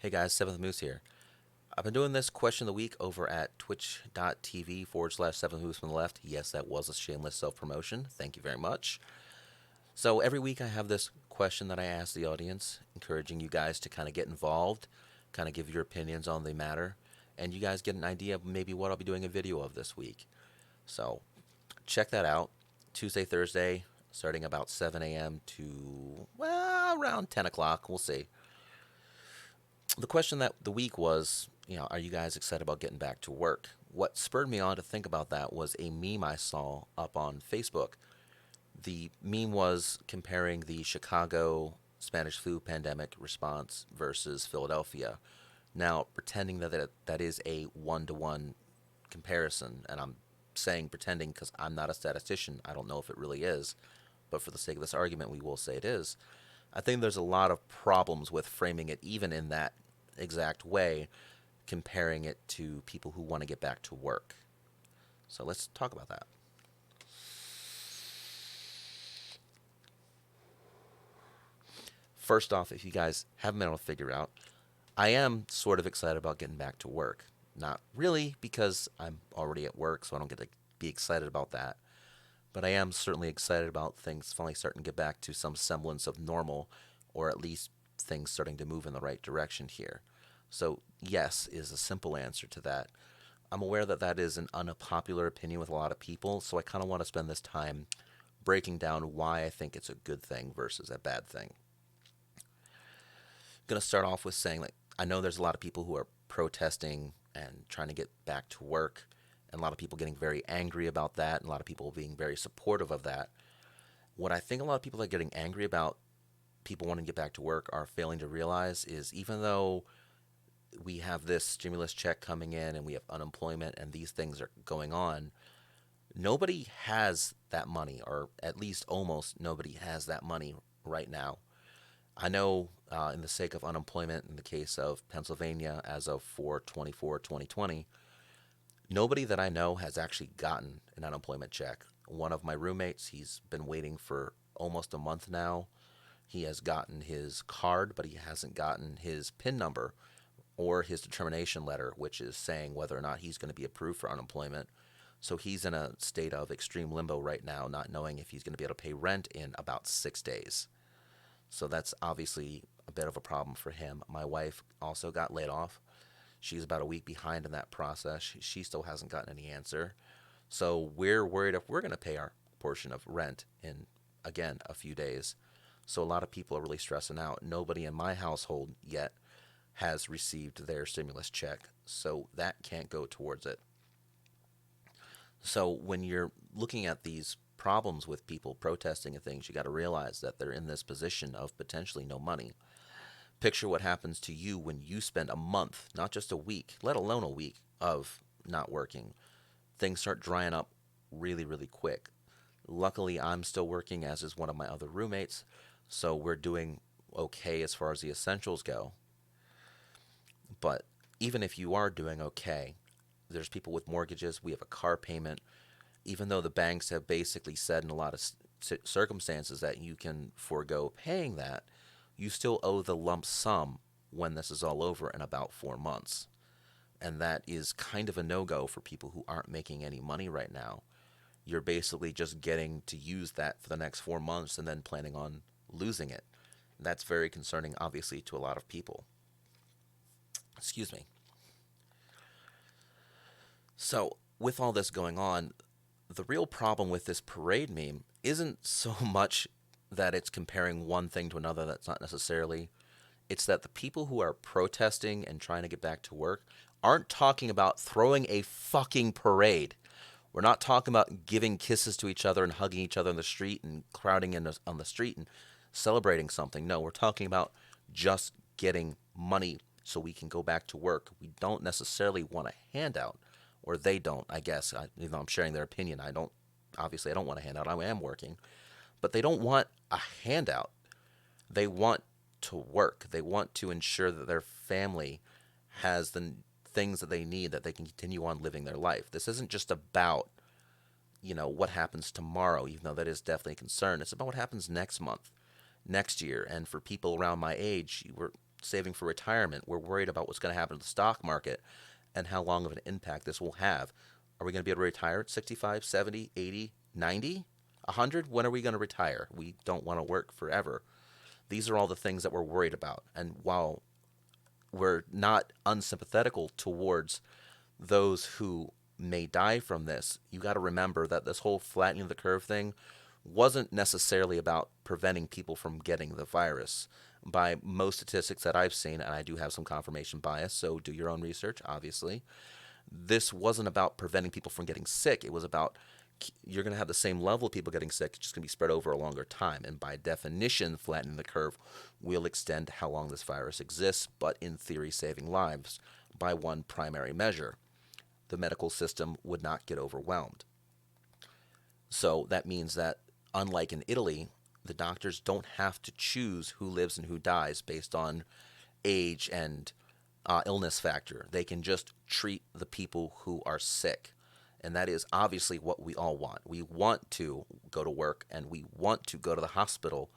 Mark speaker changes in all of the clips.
Speaker 1: Hey guys, Seventh Moose here. I've been doing this question of the week over at twitch.tv/ Seventh Moose from the left. Yes, that was a shameless self promotion. Thank you very much. So every week I have this question that I ask the audience, encouraging you guys to kind of get involved, kind of give your opinions on the matter, and you guys get an idea of maybe what I'll be doing a video of this week. So check that out. Tuesday, Thursday, starting about 7 a.m. to, well, around 10 o'clock. We'll see. The question that the week was, are you guys excited about getting back to work? What spurred me on to think about that was a meme I saw up on Facebook. The meme was comparing the Chicago Spanish flu pandemic response versus Philadelphia. Now, pretending that is a one-to-one comparison, and I'm saying pretending because I'm not a statistician. I don't know if it really is, but for the sake of this argument, we will say it is. I think there's a lot of problems with framing it even in that exact way, comparing it to people who want to get back to work. So let's talk about that. First off, if you guys haven't been able to figure out, I am sort of excited about getting back to work. Not really because I'm already at work, so I don't get to be excited about that. But I am certainly excited about things finally starting to get back to some semblance of normal, or at least things starting to move in the right direction here. So, yes is a simple answer to that. I'm aware that that is an unpopular opinion with a lot of people, so I kind of want to spend this time breaking down why I think it's a good thing versus a bad thing. I'm going to start off with saying, like, I know there's a lot of people who are protesting and trying to get back to work, and a lot of people getting very angry about that, and a lot of people being very supportive of that. What I think a lot of people are getting angry about, people wanting to get back to work, are failing to realize is even though we have this stimulus check coming in and we have unemployment and these things are going on, nobody has that money, or at least almost nobody has that money right now. I know, in the sake of unemployment, in the case of Pennsylvania, as of 4/24/2020, nobody that I know has actually gotten an unemployment check. One of my roommates, he's been waiting for almost a month now. He has gotten his card, but he hasn't gotten his PIN number or his determination letter, which is saying whether or not he's going to be approved for unemployment. So he's in a state of extreme limbo right now, not knowing if he's going to be able to pay rent in about 6 days. So that's obviously a bit of a problem for him. My wife also got laid off. She's about a week behind in that process. She still hasn't gotten any answer. So we're worried if we're going to pay our portion of rent in, again, a few days. So a lot of people are really stressing out. Nobody in my household yet has received their stimulus check, so that can't go towards it. So when you're looking at these problems with people protesting and things, you got to realize that they're in this position of potentially no money. Picture what happens to you when you spend a month, not just a week, let alone a week, of not working. Things start drying up really, really quick. Luckily, I'm still working, as is one of my other roommates, so we're doing okay as far as the essentials go. But even if you are doing okay, there's people with mortgages. We have a car payment. Even though the banks have basically said in a lot of circumstances that you can forego paying that, you still owe the lump sum when this is all over in about 4 months. And that is kind of a no go for people who aren't making any money right now. You're basically just getting to use that for the next 4 months and then planning on losing it. That's very concerning, obviously, to a lot of people. Excuse me. So, with all this going on, the real problem with this parade meme isn't so much that it's comparing one thing to another. That's not necessarily. It's that the people who are protesting and trying to get back to work aren't talking about throwing a fucking parade. We're not talking about giving kisses to each other and hugging each other in the street and crowding in on the street and celebrating something. No, we're talking about just getting money so we can go back to work. We don't necessarily want a handout, or they don't, I guess. Even though I'm sharing their opinion, I don't want a handout. I am working. But they don't want a handout. They want to work. They want to ensure that their family has the things that they need, that they can continue on living their life. This isn't just about, what happens tomorrow, even though that is definitely a concern. It's about what happens next month, next year. And for people around my age, saving for retirement. We're worried about what's going to happen to the stock market and how long of an impact this will have. Are we going to be able to retire at 65, 70, 80, 90, 100? When are we going to retire? We don't want to work forever. These are all the things that we're worried about. And while we're not unsympathetical towards those who may die from this, you got to remember that this whole flattening of the curve thing wasn't necessarily about preventing people from getting the virus. By most statistics that I've seen, and I do have some confirmation bias, so do your own research, obviously, this wasn't about preventing people from getting sick. It was about you're going to have the same level of people getting sick, it's just going to be spread over a longer time. And by definition, flattening the curve will extend how long this virus exists, but in theory, saving lives by one primary measure. The medical system would not get overwhelmed. So that means that, unlike in Italy, the doctors don't have to choose who lives and who dies based on age and illness factor. They can just treat the people who are sick. And that is obviously what we all want. We want to go to work and we want to go to the hospital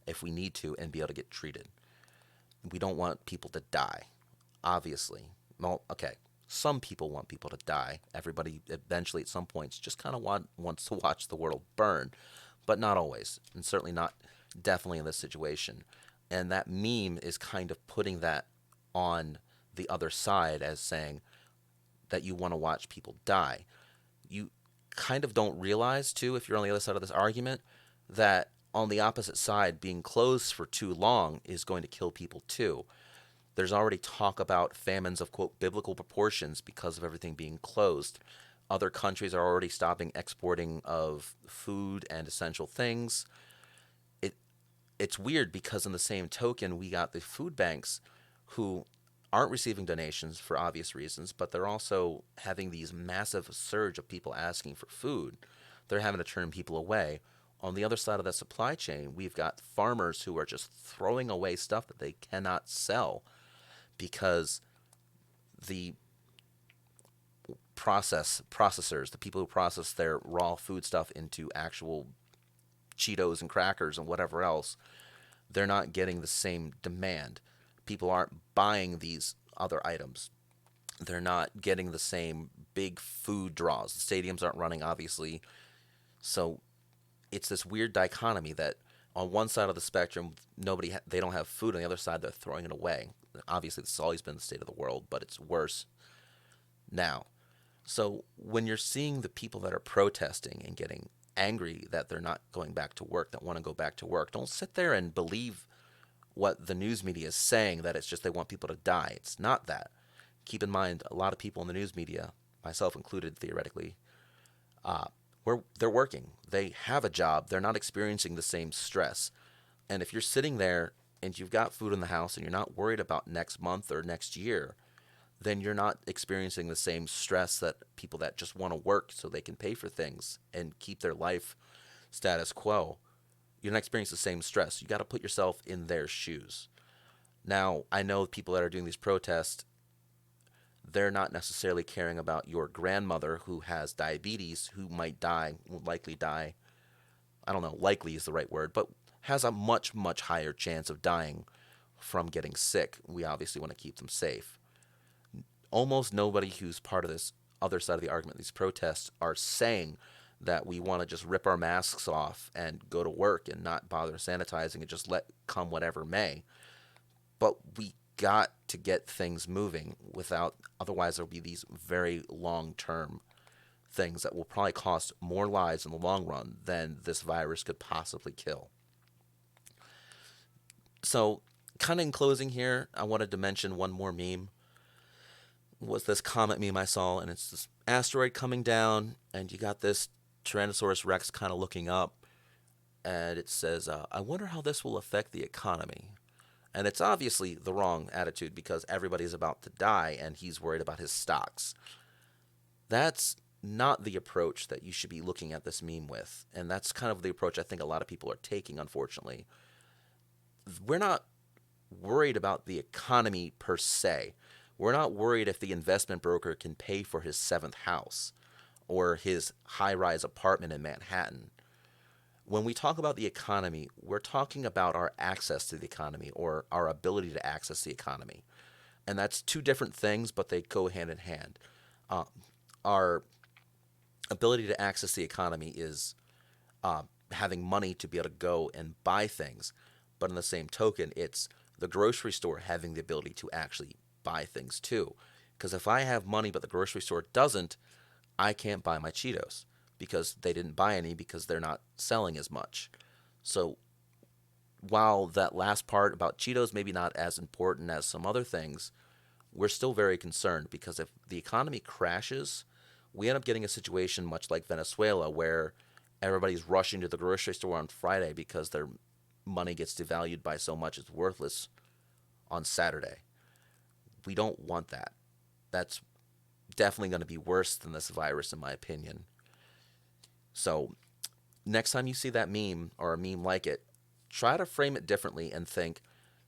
Speaker 1: if we need to and be able to get treated. We don't want people to die, obviously. Well, okay, some people want people to die. Everybody eventually at some points just kind of wants to watch the world burn, but not always, and certainly not definitely in this situation. And that meme is kind of putting that on the other side as saying that you want to watch people die. You kind of don't realize, too, if you're on the other side of this argument, that on the opposite side, being closed for too long is going to kill people, too. There's already talk about famines of, quote, biblical proportions because of everything being closed. Other countries are already stopping exporting of food and essential things. It's weird because in the same token, we got the food banks who aren't receiving donations for obvious reasons, but they're also having these massive surge of people asking for food. They're having to turn people away. On the other side of that supply chain, we've got farmers who are just throwing away stuff that they cannot sell because the processors, the people who process their raw food stuff into actual Cheetos and crackers and whatever else, they're not getting the same demand. People aren't buying these other items. They're not getting the same big food draws. The stadiums aren't running, obviously. So it's this weird dichotomy that on one side of the spectrum, they don't have food. On the other side, they're throwing it away. Obviously, this has always been the state of the world, but it's worse now. So when you're seeing the people that are protesting and getting angry that they're not going back to work, that want to go back to work, don't sit there and believe what the news media is saying, that it's just they want people to die. It's not that. Keep in mind, a lot of people in the news media, myself included theoretically, they're working. They have a job. They're not experiencing the same stress. And if you're sitting there and you've got food in the house and you're not worried about next month or next year, then you're not experiencing the same stress that people that just want to work so they can pay for things and keep their life status quo. You're not experiencing the same stress. You got to put yourself in their shoes. Now, I know people that are doing these protests, they're not necessarily caring about your grandmother who has diabetes, who might die, will likely die. I don't know, likely is the right word, but has a much, much higher chance of dying from getting sick. We obviously want to keep them safe. Almost nobody who's part of this other side of the argument, these protests, are saying that we want to just rip our masks off and go to work and not bother sanitizing and just let come whatever may. But we got to get things moving otherwise there'll be these very long-term things that will probably cost more lives in the long run than this virus could possibly kill. So, kind of in closing here, I wanted to mention one more meme. Was this comet meme I saw, and it's this asteroid coming down, and you got this Tyrannosaurus Rex kind of looking up, and it says, I wonder how this will affect the economy. And it's obviously the wrong attitude because everybody's about to die, and he's worried about his stocks. That's not the approach that you should be looking at this meme with, and that's kind of the approach I think a lot of people are taking, unfortunately. We're not worried about the economy per se. We're not worried if the investment broker can pay for his seventh house or his high-rise apartment in Manhattan. When we talk about the economy, we're talking about our access to the economy or our ability to access the economy. And that's two different things, but they go hand in hand. Uh, our ability to access the economy is having money to be able to go and buy things. But in the same token, it's the grocery store having the ability to actually buy things too. Because if I have money but the grocery store doesn't, I can't buy my Cheetos because they didn't buy any because they're not selling as much. So while that last part about Cheetos maybe not as important as some other things, we're still very concerned because if the economy crashes, we end up getting a situation much like Venezuela where everybody's rushing to the grocery store on Friday because their money gets devalued by so much it's worthless on Saturday. We don't want that. That's definitely going to be worse than this virus, in my opinion. So, next time you see that meme or a meme like it, try to frame it differently and think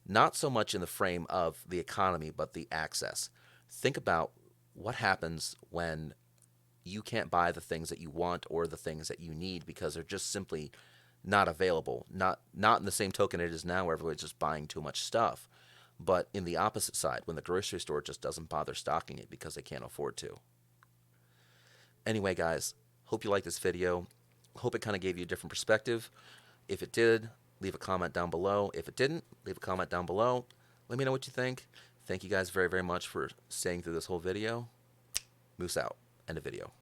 Speaker 1: not so much in the frame of the economy, but the access. Think about what happens when you can't buy the things that you want or the things that you need because they're just simply not available. Not in the same token it is now where everybody's just buying too much stuff, but in the opposite side when the grocery store just doesn't bother stocking it because they can't afford to. Anyway, guys, hope you liked this video. Hope it kind of gave you a different perspective. If it did, leave a comment down below. If it didn't, leave a comment down below. Let me know what you think. Thank you guys very, very much for staying through this whole video. Moose out. End of video.